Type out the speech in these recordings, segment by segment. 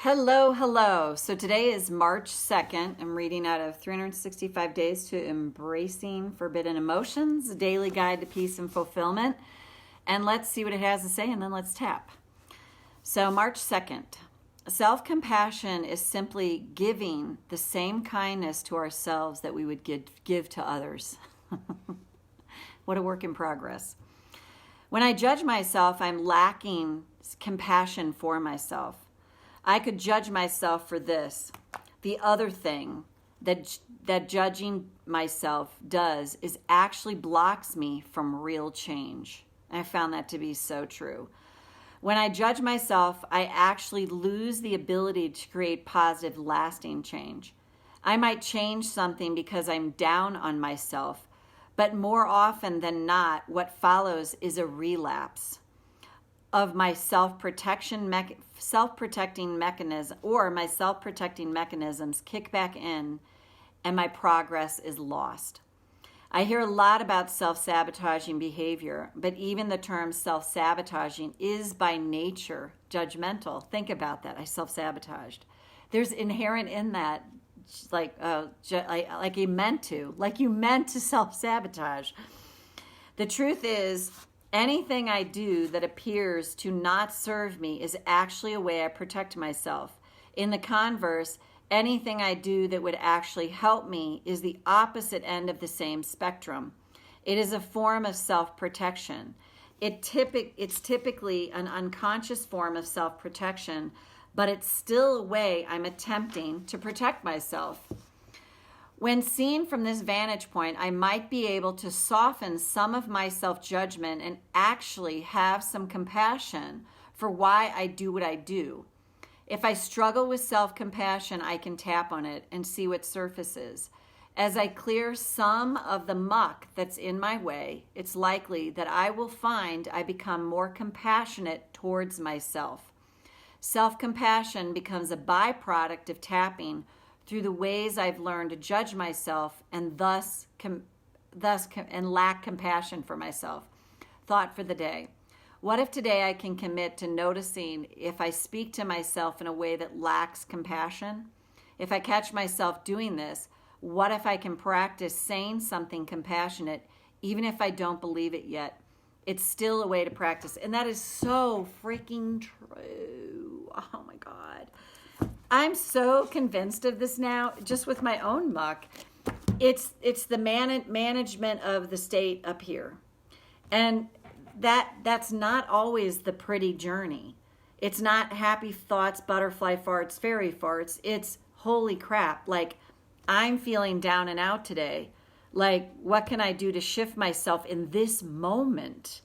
Hello, hello. So today is March 2nd. I'm reading out of 365 Days to Embracing Forbidden Emotions, a daily guide to peace and fulfillment. And let's see what it has to say, and then let's tap. So, March 2nd. Self-compassion is simply giving the same kindness to ourselves that we would give to others. What a work in progress. When I judge myself, I'm lacking compassion for myself. I could judge myself for this. The other thing that judging myself does is actually blocks me from real change. I found that to be so true. When I judge myself, I actually lose the ability to create positive, lasting change. I might change something because I'm down on myself, but more often than not, what follows is a relapse of my self-protecting mechanism, or my self-protecting mechanisms kick back in and my progress is lost. I hear a lot about self-sabotaging behavior, but even the term self-sabotaging is by nature judgmental. Think about that. I self-sabotaged. There's inherent in that, like you meant to self-sabotage. The truth is, anything I do that appears to not serve me is actually a way I protect myself. In the converse, anything I do that would actually help me is the opposite end of the same spectrum. It is a form of self-protection. It's typically an unconscious form of self-protection, but it's still a way I'm attempting to protect myself. When seen from this vantage point, I might be able to soften some of my self-judgment and actually have some compassion for why I do what I do. If I struggle with self-compassion, I can tap on it and see what surfaces. As I clear some of the muck that's in my way, it's likely that I will find I become more compassionate towards myself. Self-compassion becomes a byproduct of tapping through the ways I've learned to judge myself and thus lack compassion for myself. Thought for the day. What if today I can commit to noticing if I speak to myself in a way that lacks compassion? If I catch myself doing this, what if I can practice saying something compassionate even if I don't believe it yet? It's still a way to practice. And that is so freaking true. Oh my God. I'm so convinced of this now, just with my own muck. It's the management of the state up here. And that's not always the pretty journey. It's not happy thoughts, butterfly farts, fairy farts. It's holy crap. Like, I'm feeling down and out today. Like, what can I do to shift myself in this moment?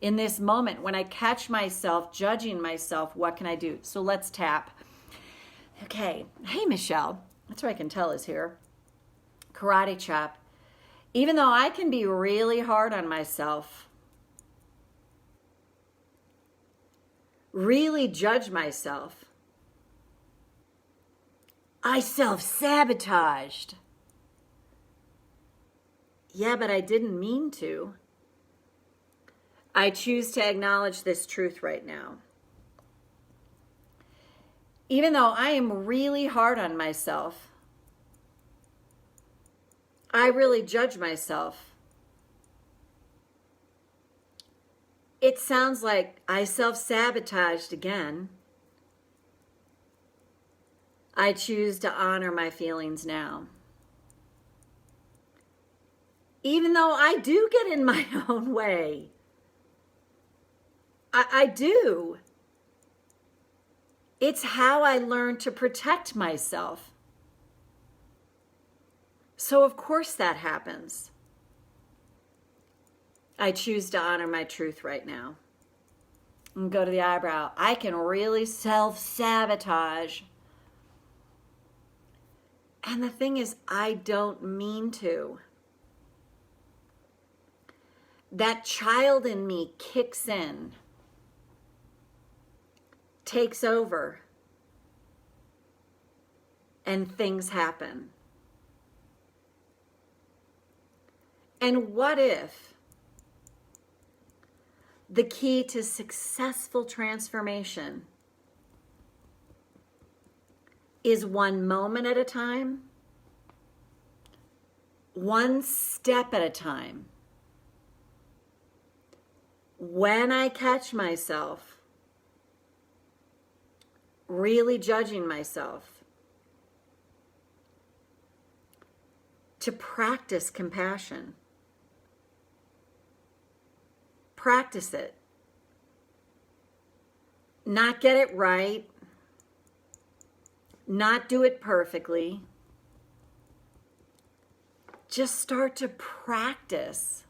In this moment, when I catch myself judging myself, what can I do? So let's tap. Okay. Hey, Michelle. That's what I can tell is here. Karate chop. Even though I can be really hard on myself, really judge myself, I self-sabotaged. Yeah, but I didn't mean to. I choose to acknowledge this truth right now. Even though I am really hard on myself, I really judge myself. It sounds like I self-sabotaged again. I choose to honor my feelings now. Even though I do get in my own way. I do. It's how I learned to protect myself. So of course that happens. I choose to honor my truth right now. And go to the eyebrow. I can really self-sabotage. And the thing is, I don't mean to. That child in me kicks in, takes over, and things happen. And what if the key to successful transformation is one moment at a time, one step at a time. When I catch myself really judging myself, to practice compassion. Practice it. Not get it right. Not do it perfectly. Just start to practice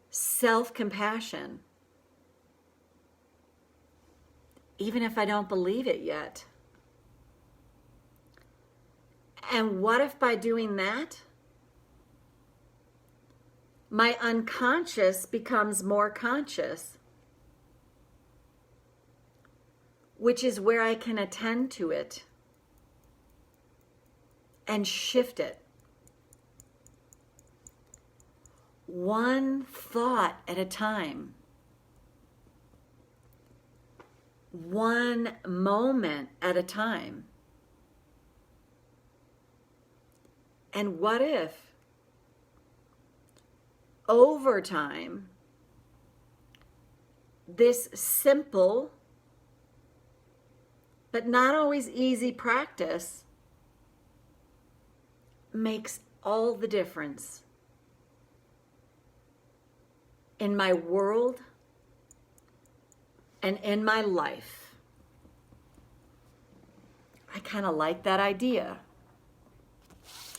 self-compassion. Even if I don't believe it yet. And what if by doing that, my unconscious becomes more conscious, which is where I can attend to it and shift it. One thought at a time. One moment at a time. And what if, over time, this simple, but not always easy practice makes all the difference in my world and in my life? I kind of like that idea.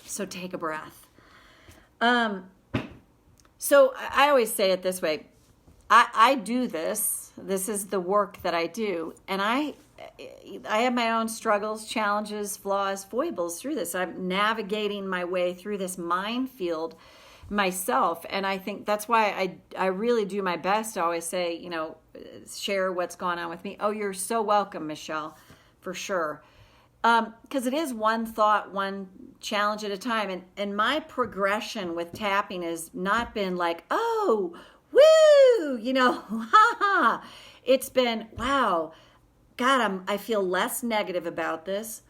So take a breath. So I always say it this way. I do this. This is the work that I do. And I have my own struggles, challenges, flaws, foibles through this. I'm navigating my way through this minefield myself. And I think that's why I really do my best to always say, share what's going on with me. Oh, you're so welcome, Michelle, for sure. Because it is one thought, one challenge at a time. And my progression with tapping has not been like, oh, woo, ha ha. It's been, wow, God, I feel less negative about this.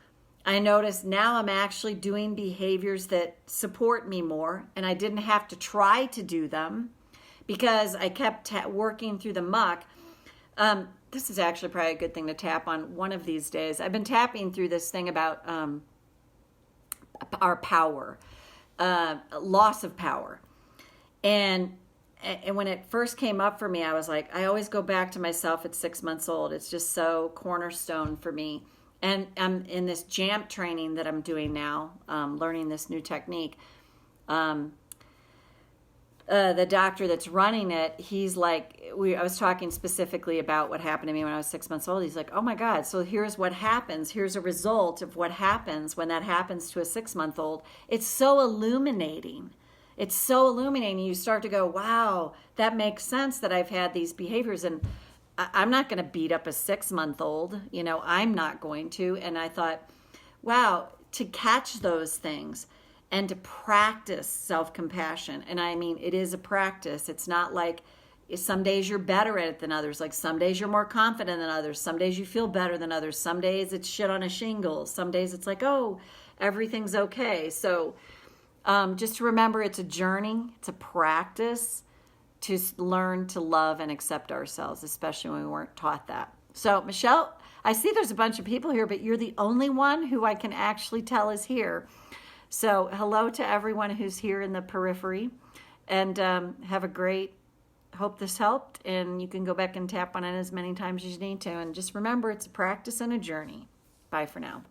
I notice now I'm actually doing behaviors that support me more, and I didn't have to try to do them because I kept working through the muck. This is actually probably a good thing to tap on one of these days. I've been tapping through this thing about our power, loss of power. And when it first came up for me, I was like, I always go back to myself at 6 months old. It's just so cornerstone for me. And I'm in this JAMP training that I'm doing now, learning this new technique. The doctor that's running it, he's like, I was talking specifically about what happened to me when I was 6 months old. He's like, oh my God, so here's what happens. Here's a result of what happens when that happens to a 6-month-old. It's so illuminating. It's so illuminating. You start to go, wow, that makes sense that I've had these behaviors. And I'm not going to beat up a 6-month-old. I'm not going to. And I thought, wow, to catch those things and to practice self-compassion. And I mean, it is a practice. It's not like some days you're better at it than others. Like some days you're more confident than others. Some days you feel better than others. Some days it's shit on a shingle. Some days it's like, oh, everything's okay. So just to remember, it's a journey. It's a practice to learn to love and accept ourselves, especially when we weren't taught that. So, Michelle, I see there's a bunch of people here, but you're the only one who I can actually tell is here. So hello to everyone who's here in the periphery, and have a great, hope this helped, and you can go back and tap on it as many times as you need to. And just remember, it's a practice and a journey. Bye for now.